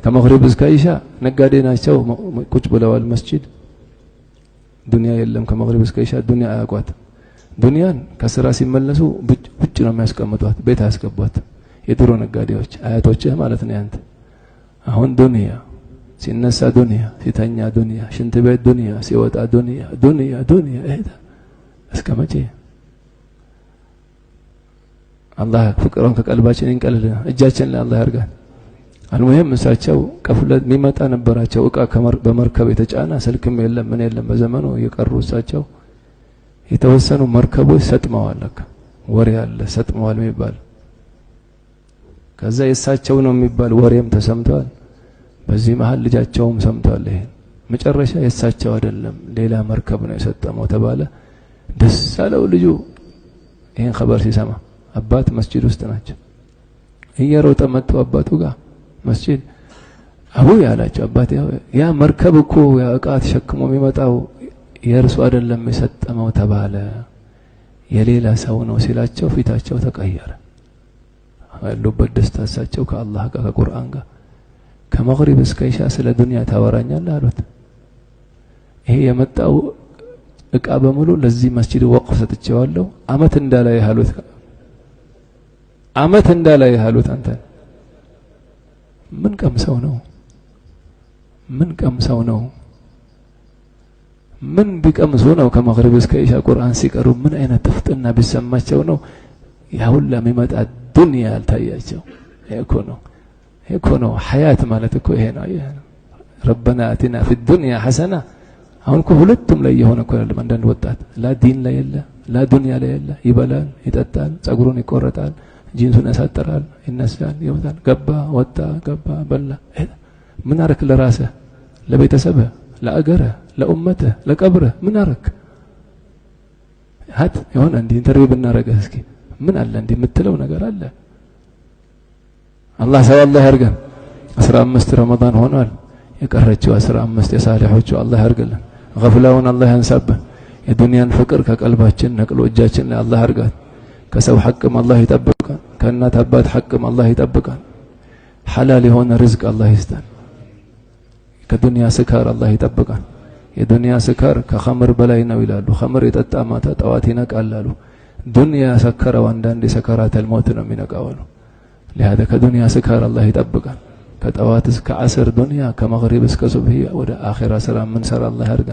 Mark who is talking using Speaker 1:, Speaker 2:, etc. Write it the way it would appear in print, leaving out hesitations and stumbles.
Speaker 1: ከመግሪብ እስከ ኢሻ ነጋዴ ናቸው ቁጭ ብለዋል መስጂድ ዱንያ የለም ከመግሪብ እስከ ኢሻ ዱንያ አያቋት ዱንያን ከስራ ሲመለሱ ውጭ ነው የሚያስቀምጧት ቤት አያስገቧት የድሮ ነጋዴዎች አያቶችህ ማለት ነው ያንተ አሁን ዱንያ ሲነሳ ዱንያ ሲተኛ ዱንያ ሽንት ቤት ዱንያ ሲወጣ ዱንያ ዱንያ ዱንያ እሄዳ እስከ መቼ አላህ ፍቅሩን ከቀልባችን ይንቀልልና እጃችን ላይ አላህ ያርጋል አልሙሂም እሳቸው ቀፍለት የሚመጣ ነበራቸው እቃ በመርከብ የተጫና ስልክም የለም ምን የለም በዘመኑ የቀሩ እሳቸው የተወሰኑ መርከቦች ሰጥመዋል ወሬ አለ ሰጥመዋል የሚባል ከዛ የእሳቸው ነው የሚባል ወሬም ተሰምቷል በዚህ መሃል ልጃቸውም ሰምቷል ይሄን መጨረሻ የእሳቸው አይደለም ሌላ መርከብ ነው የሰጠመው ተባለ ደስ አለው ልጁ ይሄን خبر ሲሰማ አባት መስጂድ ውስጥ ናቸው እየሮጠ መጥቶ አባቱ ጋር መስጂድ አቡ ያላቸው አባቴ ያ መርከብ እኮ ያ እቃ ተሸክሞ የሚመጣው የእርሱ አይደለም የሰጠመው ተባለ የሌላ ሰው ነው ሲላቸው ፊታቸው ተቀየረ ያሉበት ደስታቸው ከአላህ ጋር ከቁርአን ጋር ከመግሪብ እስከ ኢሻ ስለ ዱንያ ታወራኛለህ አሉት ይሄ የመጣው እቃ በሙሉ ለዚህ መስጂድ ወቅፍ ሰጥቼዋለሁ አመት እንዳላይ ያሉት አመት እንዳላይ ያሉት አንተ ምን ቀምሰው ነው ምን ቢቀምሱ ነው ከመግሪብ እስከ ኢሻ ቁርአን ሲቀሩ ምን አይነት ጥፍጥና ቢሰማቸው ነው ያ ሁሉ የሚመጣ ዱንያ ያልታያቸው እኮ ነው ሐያት ማለት እኮ ይሄ ነው ረበና አቲና في الدنيا حسنه አሁን እኮ ሁለቱም ላይ የሆነ እኮ ያለ አንዳንድ ወጣት ላ ዲን ላይ የለ ላ ዱንያ ላይ የለ ይበላል ይጠጣል ጸጉሩን ይቆረጣል ጂንሱን ያሳጥራል ይነሳል ይወጣል ገባ ወጣ ገባ በላ ምን አረክ ለራስህ ለቤተሰብህ ለአገርህ ለኡመትህ ለቀብርህ ምን አረክ ሀት የሆነ እንዲህ ኢንተርቪው ብናረገህ እስኪ ምን አለ እንዲህ የምትለው ነገር አለ አላህ ሰው አላህ ያርገን 15 ረመዳን ሆኗል የቀረችው 15 የሳሊሖቹ አላህ ያርገልን ገፍላውን አላህ ያንሳብን የዱንያን ፍቅር ከቀልባችን ነቅሎ እጃችን ላይ አላህ ያርጋት ከሰው ሐቅም አላህ ይጠብቃል ከእናት አባት ሐቅም አላህ ይጠብቃል ሐላል የሆነ ርዝቅ አላህ ይስጠን ከዱንያ ስካር አላህ ይጠብቃል የዱንያ ስካር ከኸምር በላይ ነው ይላሉ ኸምር የጠጣ ማታ ጠዋት ይነቃል አሉ ዱንያ ሰከረው አንዳንድ ሰከራተል ሞት ነው የሚነቃው አሉ لهذا كدنيا سكر الله يطبقها كطوات እስከ 10 ዱንያ ከመግሪብ እስከ ሱብሂ ወደ አኺራ ስራ ምን ሰራ አላህ ያርጋ